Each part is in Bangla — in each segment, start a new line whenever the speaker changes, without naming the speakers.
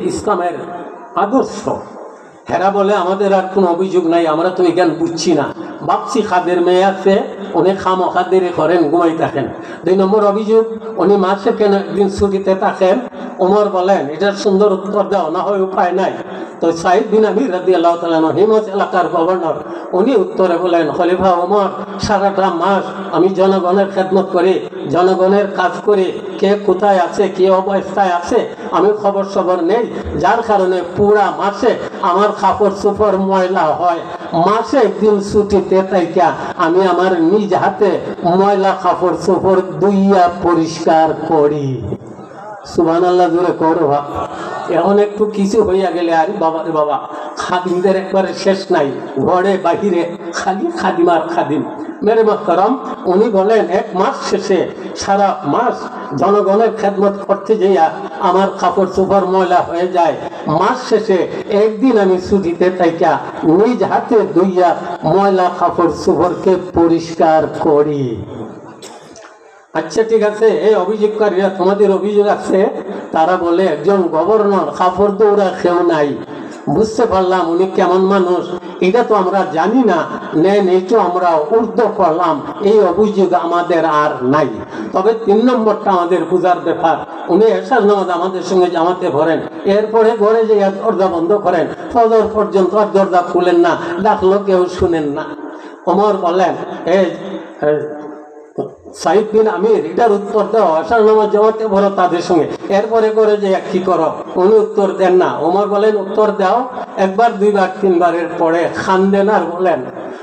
ইসলামের আদর্শ। হেরা বলে আমাদের আর কোনো অভিযোগ নাই, আমরা তো এই জ্ঞান বুঝছি না, ভাবছি খাদের মেয়ে আছে, উনি খামোখাদেরি করেন, ঘুমাই থাকেন। 2 নম্বর অভিযোগ, উনি মাসে কেন একদিন ছুটিতে থাকেন। ওমর বলেন এটার সুন্দর উত্তর দাও, না হয় উপায় নাই। তো সাইদ বিন আমির রাদিয়াল্লাহু তাআলা আনহু হিমস এলাকার গভর্নর, উনি উত্তরে বলেন, খলিফা ওমর, সারাটা মাস আমি জনগণের খেদমত করি, জনগণের কাজ করি, কে কোথায় আছে, কে অবস্থায় আছে আমি খবর সবর নেই, যার কারণে পুরা মাসে আমার কাপড় চোপড় ময়লা হয়। মাসে একদিন ছুটিতে থাইকা আমি আমার নিজ হাতে ময়লা কাপড় চোপড় ধুইয়া পরিষ্কার করি। সুবহানাল্লাহ জোরে করো। এখন একটু কিছু হইয়া গেলে আর বাবারে বাবা, খাদিমদের একবারে শেষ নাই, ঘরে বাহিরে খালি খাদিম আর খাদিম। মেরে মোহতারাম, উনি বলেন এক মাস শেষে সারা মাস জনগণের খেদমত করতে যাইয়া আমার কাপড় চোপড় ময়লা হয়ে যায়, মাস শেষে একদিন আমি ছুটিতে থাইকা নিজ হাতে ধুইয়া ময়লা কাপড় চোপড়কে পরিষ্কার করি। আচ্ছা ঠিক আছে, এই অভিযোগকারীরা, তোমাদের অভিযোগ আছে, তারা বলে একজন গভর্নর, কাপড় দৌড়া কেউ নাই। বুঝতে পারলাম উনি কেমন মানুষ, এটা তো আমরা জানি না, নেন এইটু আমরা উর্ধ করলাম, এই অভিযোগ আমাদের আর নাই। তবে 3 নম্বরটা আমাদের পূজার ব্যাপার, উনি এশার নামাজ আমাদের সঙ্গে জামাতে ভরেন, এরপরে ঘরে যে দরজা বন্ধ করেন, ফজর পর্যন্ত আর দরজা খুলেন না, ডাকলো কেউ শুনেন না। ওমর বলেন, এই সাইদ বিন আমির, এটার উত্তর দাও, আশার নামাজ জামাতে ভরো তাদের সঙ্গে, এরপরে করে যে কি করো। উনি উত্তর দেন না। ওমর বলেন উত্তর দাও। 1 বার 2 বার 3 বারের পরে খান দেন আর বলেন,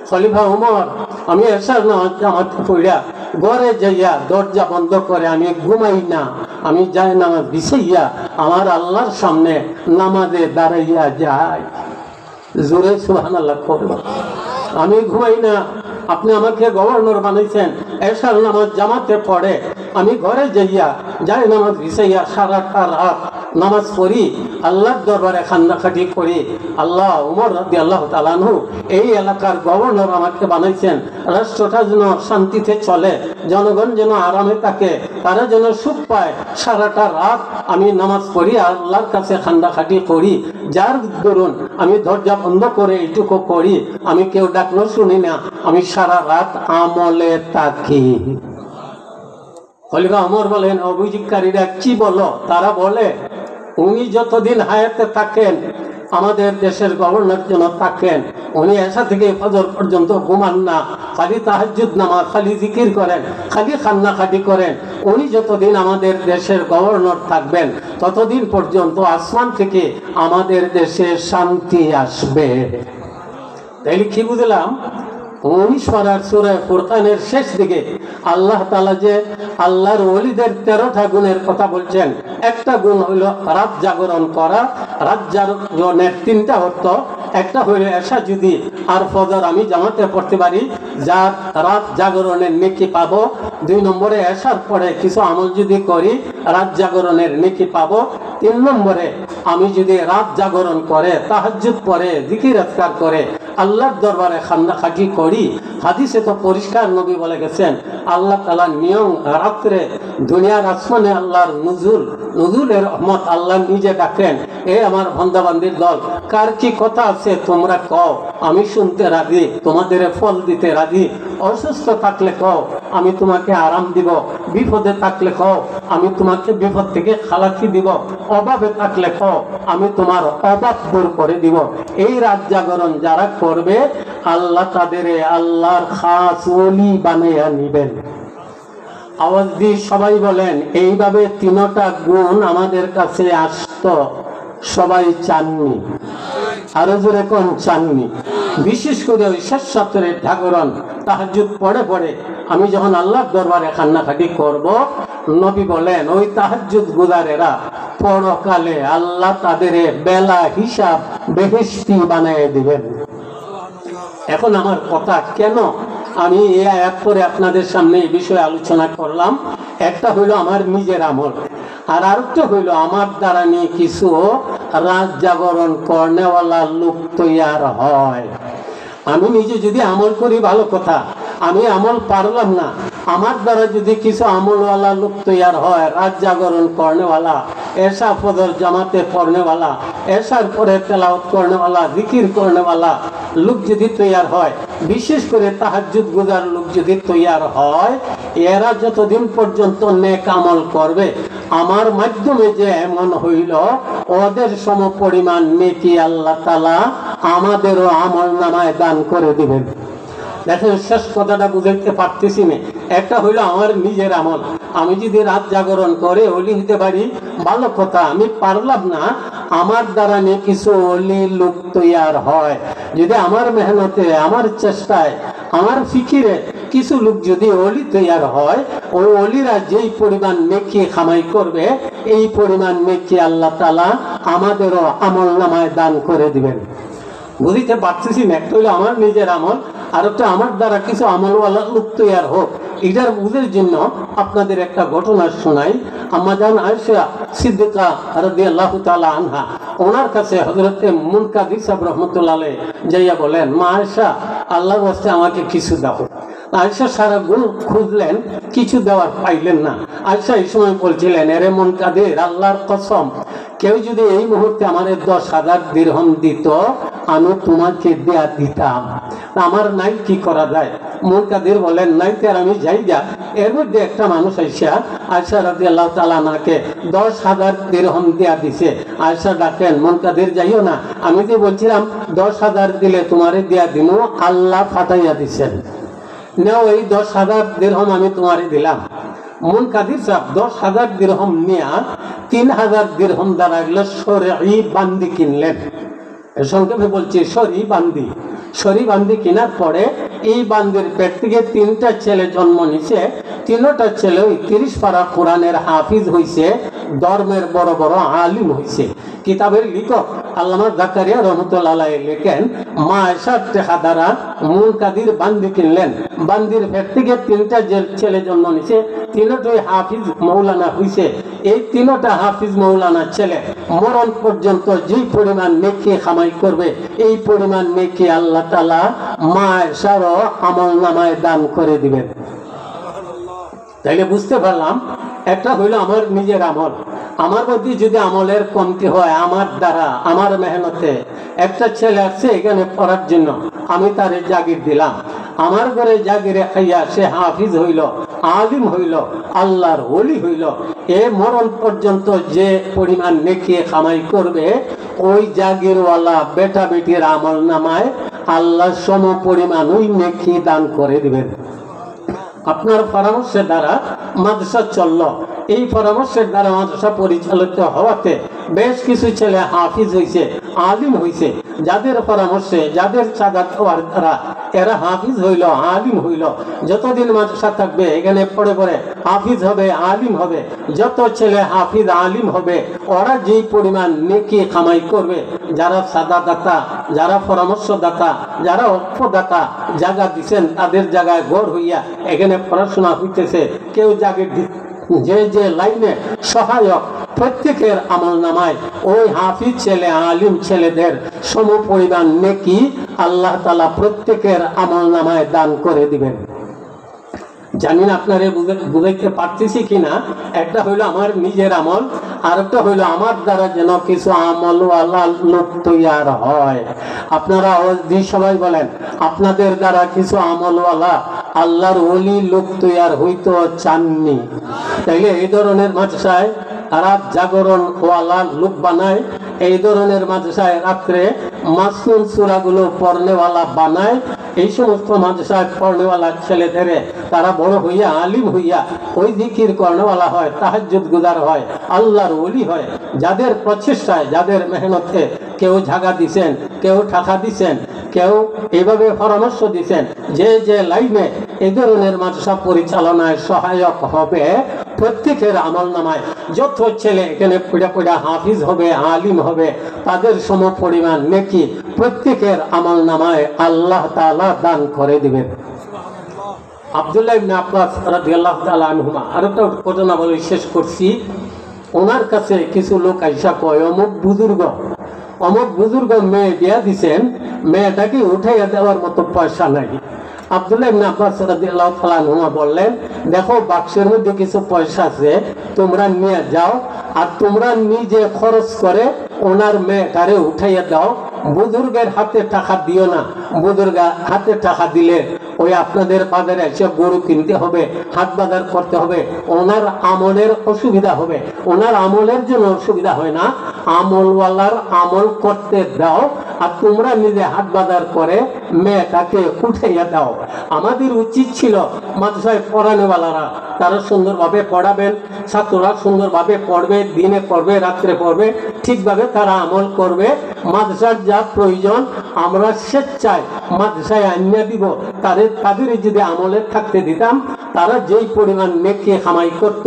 খলিফা ওমর, আমি আশার নামাজ জামাতে পড়িয়া ঘরে যাইয়া দরজা বন্ধ করে আমি ঘুমাই না, আমি যাই নামাজ বিছাইয়া আমার আল্লাহর সামনে নামাজে দাঁড়াইয়া যাই। জোরে সুবহানাল্লাহ করব। আমি ঘুমাই না, আপনি আমাকে গভর্নর বানাইছেন, এশার নামাজ জামাতে পড়ে আমি ঘরে যাইয়া যাই নামাজ বিছাইয়া সারাটা রাত নামাজ পড়ি, আল্লাহর দরবারে কান্নাকাটি করি। আল্লাহ, ওমর রাদিয়াল্লাহু তাআলা আনহু এই এলাকার গভর্নর আমাকে বানাইছেন, রাষ্ট্রটা যেন শান্তিতে চলে, জনগণ যেন আরামে থাকে, তারা যেন সুখ পায়। সারাটা রাত আমি নামাজ পড়ি, আল্লাহর কাছে কান্নাকাটি করি, যার দরুন আমি দরজা বন্ধ করে এইটুকু করি, আমি কেউ ডাকলো শুনি না, আমি সারা রাত আমলে থাকি। খলিফা ওমর বলেন, অভিযোগকারীরা কি বলো? তারা বলে, উনি যতদিন হায়াতে থাকেন, আমাদের দেশের গভর্নর যেন থাকেন, উনি এসা থেকে ফজর পর্যন্ত ঘুমান না, খালি তাহাজ্জুদ নামাজ, খালি জিকির করেন, খালি কান্নাকাটি করেন। উনি যতদিন আমাদের দেশের গভর্নর থাকবেন, ততদিন পর্যন্ত আসমান থেকে আমাদের দেশে শান্তি আসবে। তাইলে কি বুঝলাম? 19 পারার সূরা ফুরকানের শেষ দিকে আল্লাহ তাআলা যে আল্লাহর ওলিদের 13টা গুণের কথা বলছেন, একটা গুণ হইল রাত জাগরণ করা। রাত জাগরণের 3টা অর্থ, একটা হইল এশা যদি আর ফজর আমি জামাতে পড়তে পারি, যার রাত জাগরণের নেকি পাবো। 2 নম্বরে এশার পরে কিছু আমল যদি করি, রাত জাগরণের নেকি পাবো। 3 নম্বরে আমি যদি রাত জাগরণ করে, তাহাজ্জুদ পড়ে, জিকির আজকার করে, আল্লাহর দরবারে কান্নাকাটি করি। হাদিসে তো পরিষ্কার নবী বলে গেছেন, আল্লাহ তাআলার নিয়ম, রাত্রে দুনিয়ার আসমানে আল্লাহর নুজুলের রহমত আল্লাহ নিজে ডাকেন, এ আমার বান্দাবান্দির দল, কার কি কথা আছে তোমরা কও, আমি শুনতে রাজি, তোমাদের ফল দিতে রাজি। অসুস্থ থাকলে কও, আমি তোমাকে আরাম দিব। বিপদে থাকলে কও, আমি তোমাকে বিপদ থেকে খালাকি দিব। অভাবে থাকলে কও, আমি তোমার অভাব দূর করে দিব। এই রাত জাগরণ যারা করবে, আল্লাহ তাদের আল্লাহর খাস ওলি বানাইয়া নিবেন। আওয়াজ দিয়ে সবাই বলেন, এইভাবে 3টা গুণ আমাদের কাছে আসতো, সবাই চাননি। আরো জোরে কোন চাননি? বিশেষ করে ওই শেষ রাতের জাগরণ, তাহাজ্জুদ পড়ে পড়ে আমি যখন আল্লাহর দরবারে কান্নাকাটি করব, নবী বলেন ওই তাহাজ্জুদ গুজারেরা পরকালে আল্লাহ তাদের বেলা হিসাব বেহেশতি বানিয়ে দিবেন। এখন আমার কথা, কেন আমি এই আয়াত করে আপনাদের সামনে এই বিষয়ে আলোচনা করলাম? একটা হইল আমার নিজের আমল, আর আরেকটা হইল আমার দ্বারা নিয়ে কিছু রাত জাগরণ করনেওয়ালা লোক তৈয়ার হয়। আমি নিজে যদি আমল করি ভালো কথা, আমি আমল পারলাম না, আমার দ্বারা যদি কিছু আমলওয়ালা লোক তৈয়ার হয়, রাত জাগরণ করনেওয়ালা, ऐसा फजर जमाते पढ़ने वाला ऐसार परे तेलावत करने वाला जिकिर करने वाला लोक যদি তৈয়ার হয় বিশেষ করে তাহাজ্জুদ গুজার লোক যদি তৈয়ার হয় এরা যতদিন পর্যন্ত নেক আমল করবে আমার মাধ্যমে যে এমন হইল ওদের সম পরিমাণ নেকি আল্লাহ তাআলা আমাদেরও আমলনামায় দান করে দিবেন। দেখেন শেষ কথাটা বুঝাইতে পারতেছি না। একটা হইলো আমার নিজের আমল, আমি যদি রাত জাগরণ করে ওলি হইতে পারি ভালো কথা, আমি পারলাম না, আমার দ্বারা নিয়ে কিছু ওলি লোক তৈয়ার হয়, যদি আমার মেহনতে আমার চেষ্টায় আমার ফিকিরে কিছু লোক যদি ওলি তৈয়ার হয়, ওই ওলিরা যেই পরিমাণ নেকি কামাই করবে এই পরিমাণ নেকি আল্লাহ তাআলা আমাদেরও আমলনামায় দান করে দিবেন। বুঝতে পারতেছি না। একটা হইলো আমার নিজের আমল, আর একটা আমার দ্বারা কিছু আমলওয়ালা লোক তৈয়ার হোক। এটার বুঝের জন্য আপনাদের একটা ঘটনা শোনাই। আম্মাজান আয়েশা সিদ্দিকা রাদিয়াল্লাহু তাআলা আনহা, ওনার কাছে হযরতে মুনকাদির সাহেব রহমাতুল্লাহ আলাইহি যাইয়া বলেন, মা আয়েশা আল্লাহর ওয়াস্তে আমাকে কিছু দাও। আয়েশা সারা গুণ খুঁজলেন, কিছু দেওয়ার পাইলেন না। আয়েশা এই সময় বলছিলেন, এরে মুনকাদির, আল্লাহর কসম, কেউ যদি এই মুহূর্তে আমার 10,000 দিরহাম দিত আমি তোমাকে দেয়া দিতাম, আমার নাই, কি করা যায়? মুনকাদির বলেন, নাইতে আর আমি যাই যা। এর মধ্যে একটা মানুষ আয়েশা রাদিয়াল্লাহু তাআলা আনহাকে 10,000 দিরহাম দেয়া দিছে। আয়েশা ডাকেন, মুনকাদির যাইও না, আমি যে বলছিলাম 10,000 দিলে তোমারে দেয়া দিমু, আল্লাহ ফাটাইয়া দিছেন, নাও এই 10,000 দিরহাম আমি তোমারে দিলাম। মুনকাদির সাহেব 10,000 দিরহাম নিয়া 3,000 দিরহাম দ্বারা এগুলো শরঈ বান্দি কিনলেন। সংক্ষেপে বলছি, শরী বান্দি কেনার পরে এই বান্দির পেট থেকে 3টা ছেলে জন্ম নিছে। 3টা ছেলে 30 পারা কোরআনের হাফিজ হইছে, ধর্মের বড় বড় আলিম হইছে। কিতাবের লেখক আল্লামা জাকারিয়া রহমাতুল্লাহ আলাইহি লেখেন, মা আয়েশার টাকা দ্বারা মুনকাদির বান্দি কিনলেন। বান্দির পেট থেকে 3টা ছেলে জন্ম নিছে, 3টাই হাফিজ মৌলানা হইছে। এই 3টা হাফিজ মৌলানা ছেলে মরণ পর্যন্ত যেই পরিমাণ নেকি কামাই করবে এই পরিমাণ নেকি আল্লাহ তাআলা মা আয়েশারও আমলনামায় দান করে দিবেন। তাইলে বুঝতে পারলাম, একটা হইলো আমার নিজের আমল, আমার মধ্যে যদি আমলের কমতি হয় আমার দ্বারা আমার মেহনতে, একটা ছেলে আসছে এখানে পড়ার জন্য, আমি তারে জাগির দিলাম, আমার ঘরে জাগিরে খাইয়া সে হাফিজ হইল, আলিম হইল, আল্লাহর ওলি হইল, এ মরণ পর্যন্ত যে পরিমাণ নেকি কামাই করবে ওই জাগিরওয়ালা বেটা বেটির আমল নামায় আল্লাহ সম পরিমাণ ওই নেকি দান করে দিবেন। আপনার পরামর্শের দ্বারা মাদ্রাসা চলল, এই পরামর্শের দ্বারা মাদ্রাসা পরিচালিত হওয়াতে বেশ কিছু ছেলে হাফিজ হইছে, আলিম হইছে। যাদের পরামর্শে, যাদের সাদাত হওয়ার দ্বারা এরা হাফিজ হইল, আলিম হইল। যতদিন মাদ্রাসা থাকবে এখানে পড়ে পড়ে হাফিজ হবে, আলিম হবে। যত ছেলে হাফিজ আলিম হবে ওরা যেই পরিমাণ নেকি কামাই করবে, যারা সাদা দাতা, যারা পরামর্শদাতা, যারা অক্ষদাতা জায়গা দিচ্ছেন তাদের জায়গায় ঘর হইয়া এখানে পড়াশোনা হইতেছে, কেউ জাগে যে যে লাইনে সহায়ক, প্রত্যেকের আমল নামায় ওই হাফিজ ছেলে, আলিম ছেলেদের সম পরিমাণ নেকি আল্লাহ তাআলা প্রত্যেকের আমল নামায় দান করে দিবেন। জানি না আপনারা বুঝাইতে পারতেছি কিনা। একটা হইলো আমার নিজের আমল, আর একটা হইলো আমার দ্বারা যেন কিছু আমলওয়ালা লোক তৈয়ার হয়। আপনারা সবাই বলেন, আপনাদের দ্বারা কিছু আমলওয়ালা আল্লাহর ওলি লোক তৈয়ার হইতো চাননি? তাইলে এই ধরনের মাদ্রাসায় রাত জাগরণ ওয়ালা লোক বানায়, এই ধরনের মাদ্রাসায় রাত্রে মাসুম সূরাগুলো পড়নেওয়ালা বানায়। এই সমস্ত মাদ্রাসায় পড়নেওয়ালা ছেলেদের তারা বড় হইয়া আলিম হইয়া ওই জিকির করনেওয়ালা হয়, তাহাজ্জুদ গুজার হয়, আল্লাহর ওলি হয়। যাদের প্রচেষ্টায়, যাদের মেহনতে কেউ ঝাগা দিছেন, কেউ টাকা দিছেন, কেউ এইভাবে পরামর্শ দিছেন, যে যে লাইনে এই ধরনের মাদ্রাসা পরিচালনায় সহায়ক হবে প্রত্যেকের আমল নামায় যত ছেলে এখানে পড়া হাফিজ হবে, আলিম হবে, তাদের সম পরিমাণ নেকি প্রত্যেকের আমল নামায় আল্লাহ তাআলা দান করে দিবেন। আব্দুল্লাহ ইবনে আব্বাস রাদিয়াল্লাহু তাআলা আনহুমা, আরেকটা ঘটনা বলে শেষ করছি। ওনার কাছে কিছু লোক আইসা কয়, অমুক বুজুর্গ মেয়ে বিয়া দিছেন, মেয়েটাকে উঠাইয়া দেওয়ার মতো পয়সা নাই। আব্দুল্লাহ ইবনে আব্বাস রাদিয়াল্লাহু তাআলা আনহুমা বললেন, দেখো বাক্সের মধ্যে কিছু পয়সা আছে, তোমরা নিয়ে যাও, আর তোমরা নিজে খরচ করে ওনার মেয়েটারে উঠাইয়া দাও। বুজুর্গের হাতে টাকা দিও না, বুজুর্গের হাতে টাকা দিলে ওই আপনাদের বাজারে এসে গরু কিনতে হবে, হাট বাজার করতে হবে, ওনার আমলের অসুবিধা হবে। ওনার আমলের জন্য অসুবিধা হয় না, আমলওয়ালার আমল করতে দাও, আর তোমরা নিজে হাট বাজার করে মেয়েটাকে উঠাইয়া দাও। আমাদের উচিত ছিল মাদ্রাসায় পড়ানোওয়ালারা তারা সুন্দরভাবে পড়াবেন, ছাত্ররা সুন্দরভাবে পড়বে, দিনে পড়বে, রাত্রে পড়বে, ঠিকভাবে তারা আমল করবে। মাদ্রাসার যা প্রয়োজন আমরা স্বেচ্ছায় মাদ্রাসায় আনিয়ে দিব, তাদের যদি আমলে থাকতে দিতাম, তারা যেই পরিমাণ নেকি কামাই করত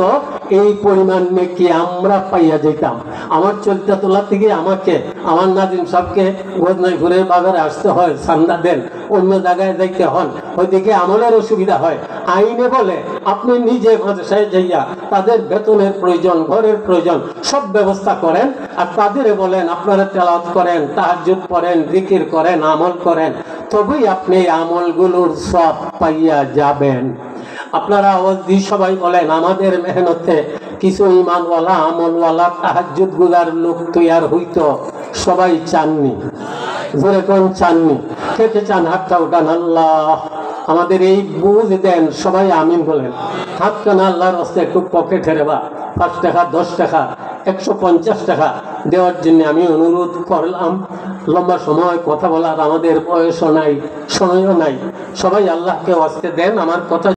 এই পরিমাণ নেকি আমরা পাইয়া যেতাম। আমার চরিত্রতলা থেকে আমাকে আমার নাজিম সাহেবকে গজনাইপুরের বাজারে আসতে হয়, চান্দা দেন, অন্য জায়গায় যাইতে হন, ওইদিকে আমলের অসুবিধা হয়। আইনে বলে আপনি নিজে মাদ্রাসায় যাইয়া তাদের বেতনের প্রয়োজন, ঘরের প্রয়োজন সব ব্যবস্থা করেন, আর তাদের বলেন আপনারা তেলাওয়াত করেন, তাহাজ্জুদ পড়েন, জিকির করেন, আমল করেন, তবেই আপনি আমলগুলোর সব পাইয়া যাবেন। আপনারা সবাই বলেন আমাদের মেহনতে কিছু ইমানওয়ালা, আমলওয়ালা, তাহাজ্জুদ গুজার লোক তৈয়ার হইতো, সবাই চাননি, যেরকম চাননি। খেতে চান হাতটা উঠান, আল্লাহ আমাদের এই বুঝ দেন, সবাই আমিন বলেন। হাত কানা আল্লাহর রাস্তায় একটু পকেটে রেবা 5 টাকা, 10 টাকা, 150 টাকা দেওয়ার জন্য আমি অনুরোধ করলাম। লম্বা সময় কথা বলার আমাদের বয়সও নাই, সময়ও নাই, সবাই আল্লাহকে ওয়াস্তে দেন। আমার কথা